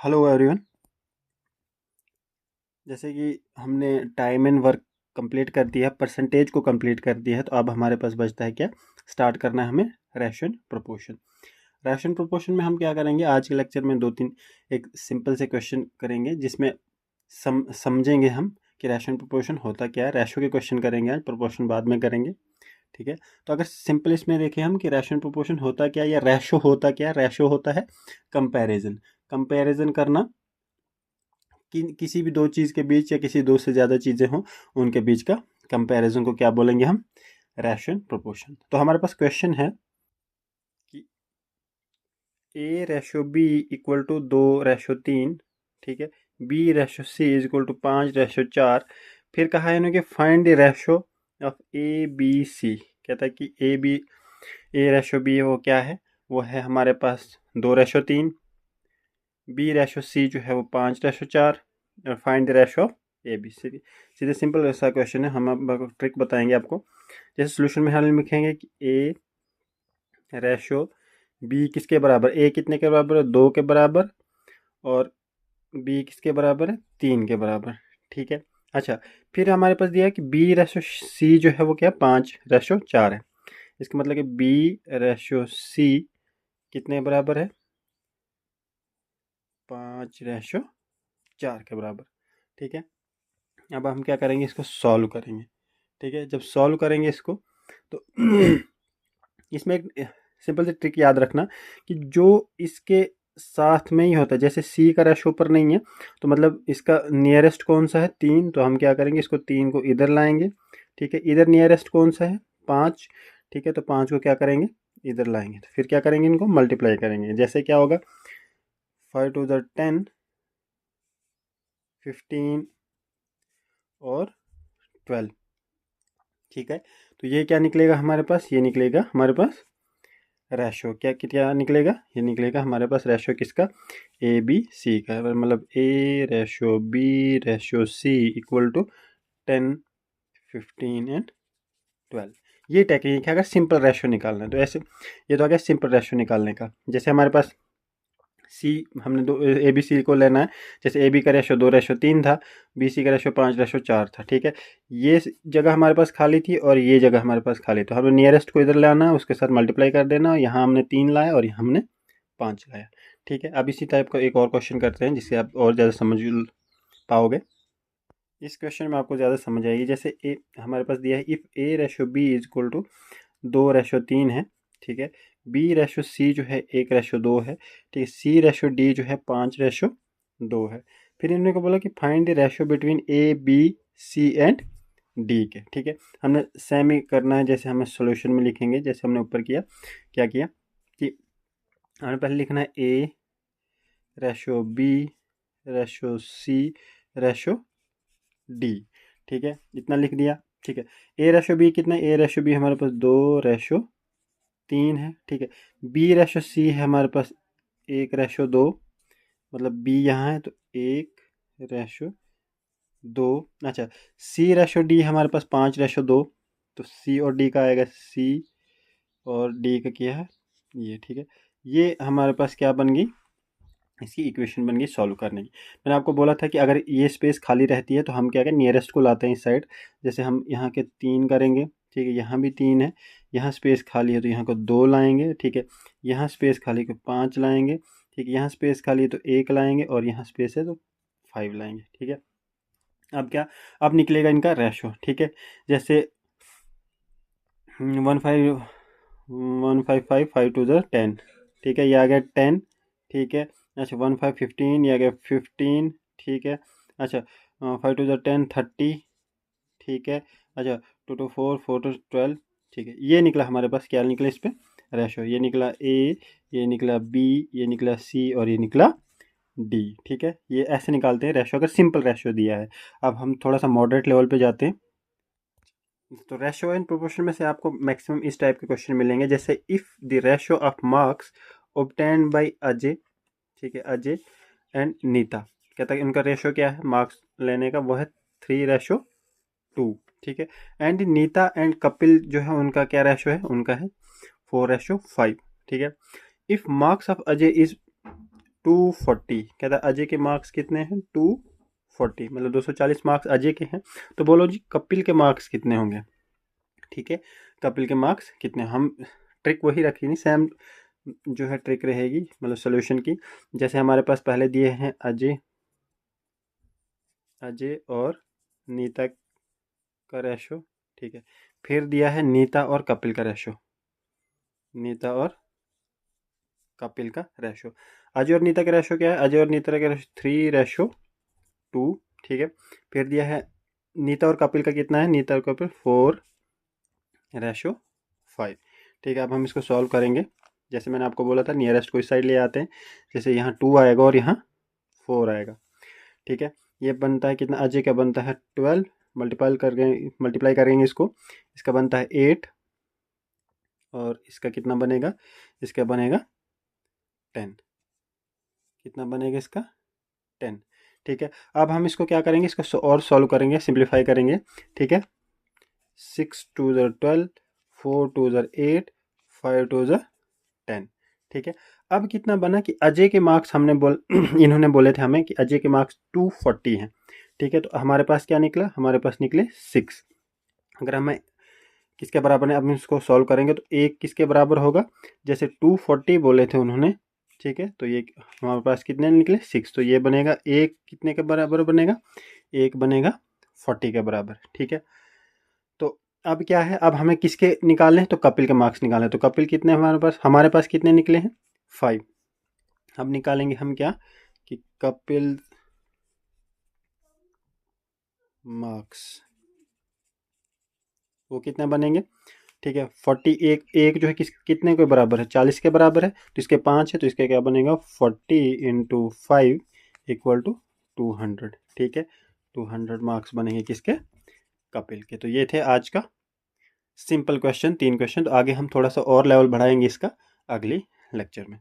Hello everyone. जैसे कि हमने टाइम एंड वर्क कंप्लीट कर दिया, परसेंटेज को कंप्लीट कर दिया है, तो अब हमारे पास बचता है क्या? स्टार्ट करना है हमें रेशन प्रोपोर्शन। रेशन प्रोपोर्शन में हम क्या करेंगे? आज के लेक्चर में दो तीन एक सिंपल से क्वेश्चन करेंगे जिसमें समझेंगे हम कि रेशन प्रोपोर्शन होता क्या है। रेशो के क्वेश्चन करेंगे आज, प्रोपोर्शन बाद में करेंगे। ठीक है, तो अगर सिंपल इसमें देखें हम कि रेशन प्रोपोर्शन होता क्या या रेशो होता क्या? रेशो होता है कंपैरिजन। कंपैरिजन करना कि किसी भी दो चीज़ के बीच या किसी दो से ज़्यादा चीज़ें हों उनके बीच का कंपैरिजन को क्या बोलेंगे हम? रेशन प्रोपोर्शन। तो हमारे पास क्वेश्चन है कि A ratio B equal to 2:3। ठीक है, B ratio C is equal to 5:4। फिर कहा है इन्होंने कि find the ratio of A B C. कहता है कि ए रेशो बी वो क्या है? वो है हमारे पास 2:3। बी रेशो सी जो है वो 5:4 और find the ratio of A B C. सीधे सिंपल ऐसा क्वेश्चन है, हम अब ट्रिक बताएंगे आपको। जैसे सोल्यूशन में हम लिखेंगे कि ए रेशो बी किसके बराबर? ए कितने के बराबर है? 2 के बराबर। और बी किसके बराबर है? 3 के बराबर। ठीक है, अच्छा। फिर हमारे पास दिया है कि बी रेशो सी जो है वो क्या? 5:4 है। इसका मतलब कि बी रेशो सी कितने बराबर है? 5:4 के बराबर। ठीक है, अब हम क्या करेंगे? इसको सॉल्व करेंगे। ठीक है, जब सॉल्व करेंगे इसको तो इसमें एक सिंपल सी ट्रिक याद रखना कि जो इसके साथ में ही होता है, जैसे सी का रेशो ऊपर नहीं है तो मतलब इसका नियरेस्ट कौन सा है? 3। तो हम क्या करेंगे? इसको 3 को इधर लाएंगे। ठीक है, इधर नियरेस्ट कौन सा है? 5। ठीक है, तो 5 को क्या करेंगे? इधर लाएंगे। तो फिर क्या करेंगे? इनको मल्टीप्लाई करेंगे। जैसे क्या होगा? 5 टू द 10, 15 और 12। ठीक है, तो ये क्या निकलेगा हमारे पास? ये निकलेगा हमारे पास रेशो। क्या निकलेगा? ये निकलेगा हमारे पास रेशो किसका? ए बी सी का। मतलब A ratio B ratio C equal to 10, 15 and 12। ये टेक्निक है अगर सिंपल रेशो निकालना है तो। ऐसे ये तो आ गया सिंपल रेशो निकालने का। जैसे हमारे पास सी, हमने दो ए बी सी को लेना है। जैसे ए बी का रेशो 2:3 था, बी सी का रेशो 5:4 था। ठीक है, ये जगह हमारे पास खाली थी और ये जगह हमारे पास खाली। तो हमें नियरेस्ट को इधर लाना, उसके साथ मल्टीप्लाई कर देना। यहाँ हमने 3 लाया और यहाँ हमने 5 लाया। ठीक है, अब इसी टाइप का एक और क्वेश्चन करते हैं जिससे आप और ज़्यादा समझ पाओगे। इस क्वेश्चन में आपको ज़्यादा समझ आएगी। जैसे ए हमारे पास दिया है, if A ratio B is equal to 2:3 है। ठीक है, बी रेशो सी जो है 1:2 है। ठीक है, सी रेशो डी जो है 5:2 है। फिर इन्होंने को बोला कि find the ratio between A B C and D के। ठीक है, हमने सेम ही करना है जैसे हमें सॉल्यूशन में लिखेंगे। जैसे हमने ऊपर किया, क्या किया कि हमें पहले लिखना है ए रेशो बी रेशो सी रेशो डी। ठीक है, इतना लिख दिया। ठीक है, ए रेशो बी कितना? ए रेशो बी हमारे पास 2:3 है। ठीक है, बी रेशो सी है हमारे पास 1:2। मतलब बी यहाँ है तो 1:2। अच्छा, सी रेशो डी हमारे पास 5:2। तो सी और डी का आएगा, सी और डी का क्या है? ये। ठीक है, ये हमारे पास क्या बन गई? इसकी इक्वेशन बन गई सॉल्व करने की। मैंने आपको बोला था कि अगर ये स्पेस खाली रहती है तो हम क्या करें? नियरेस्ट को लाते हैं इस साइड। जैसे हम यहाँ के 3 करेंगे। ठीक है, यहाँ भी 3 है। यहाँ स्पेस खाली है तो यहाँ को 2 लाएंगे। ठीक है, यहाँ स्पेस खाली को 5 लाएंगे। ठीक है, यहाँ स्पेस खाली है तो 1 लाएंगे और यहाँ स्पेस है तो 5 लाएंगे। ठीक है, अब क्या? अब निकलेगा इनका रेशो। ठीक है, जैसे 1:5 ठीक है, ये आ गया 10। ठीक है, अच्छा 1:5 15, ये आ गया 15। ठीक है, अच्छा 5 टू द 10 30। ठीक है, अच्छा 2 टू 4 4 टू 12। ठीक है, ये निकला हमारे पास। क्या निकला इस पे? रेशो। ये निकला ए, ये निकला बी, ये निकला सी और ये निकला डी। ठीक है, ये ऐसे निकालते हैं रेशो अगर सिंपल रेशो दिया है। अब हम थोड़ा सा मॉडरेट लेवल पे जाते हैं। तो रेशो एंड प्रोपोर्शन में से आपको मैक्सिमम इस टाइप के क्वेश्चन मिलेंगे। जैसे if the ratio of marks obtained by Ajay. ठीक है, अजय एंड नीता। कहता है उनका रेशो क्या है मार्क्स लेने का? वो है 3:2। ठीक है, एंड नीता एंड कपिल जो है उनका क्या रेशो है? उनका है 4:5। ठीक है, if marks of Ajay is 240, कहता है अजय के मार्क्स कितने हैं 240, मतलब 240 मार्क्स अजय के हैं। तो बोलो जी कपिल के मार्क्स कितने होंगे। ठीक है, कपिल के मार्क्स कितने, हम ट्रिक वही रखी नहीं, सेम जो है ट्रिक रहेगी मतलब सोल्यूशन की। जैसे हमारे पास पहले दिए हैं अजय और नीता का रेशो, ठीक है, फिर दिया है नीता और कपिल का रेशो, नीता और कपिल का रेशो। अजय और नीता का रेशो क्या है, अजय और नीता का रेशो 3:2, ठीक है। फिर दिया है नीता और कपिल का कितना है, नीता और कपिल 4:5, ठीक है। अब हम इसको सॉल्व करेंगे, जैसे मैंने आपको बोला था नियरेस्ट को इस साइड ले आते हैं, जैसे यहाँ 2 आएगा और यहाँ 4 आएगा, ठीक है। ये बनता है कितना, अजय का बनता है 12, मल्टीप्लाई करेंगे इसको, इसका बनता है 8, और इसका कितना बनेगा, इसका बनेगा 10, कितना बनेगा इसका 10, ठीक है। अब हम इसको क्या करेंगे, इसको और सॉल्व करेंगे, सिंप्लीफाई करेंगे, ठीक है। 6 2 12, 4 2 8, 5 2 10, ठीक है। अब कितना बना कि अजय के मार्क्स हमने इन्होंने बोले थे हमें कि अजय के मार्क्स 240 हैं, ठीक है। तो हमारे पास क्या निकला, हमारे पास निकले 6। अगर हमें किसके बराबर है, अब हम इसको सॉल्व करेंगे तो एक किसके बराबर होगा, जैसे 240 बोले थे उन्होंने, ठीक है। तो ये हमारे पास कितने निकले 6, तो ये बनेगा एक कितने के बराबर बनेगा, एक बनेगा 40 के बराबर, ठीक है। तो अब क्या है, अब हमें किसके निकालने हैं, तो कपिल के मार्क्स निकालने हैं। तो कपिल कितने हमारे पास कितने निकले हैं 5। अब निकालेंगे हम क्या कि कपिल मार्क्स वो कितने बनेंगे, ठीक है। 40 एक जो है कितने के बराबर है, 40 के बराबर है, तो इसके 5 है, तो इसका क्या बनेगा 40 × 5 = 200, ठीक है। 200 मार्क्स बनेंगे किसके, कपिल के। तो ये थे आज का सिंपल क्वेश्चन, 3 क्वेश्चन। तो आगे हम थोड़ा सा और लेवल बढ़ाएंगे इसका अगली लेक्चर में।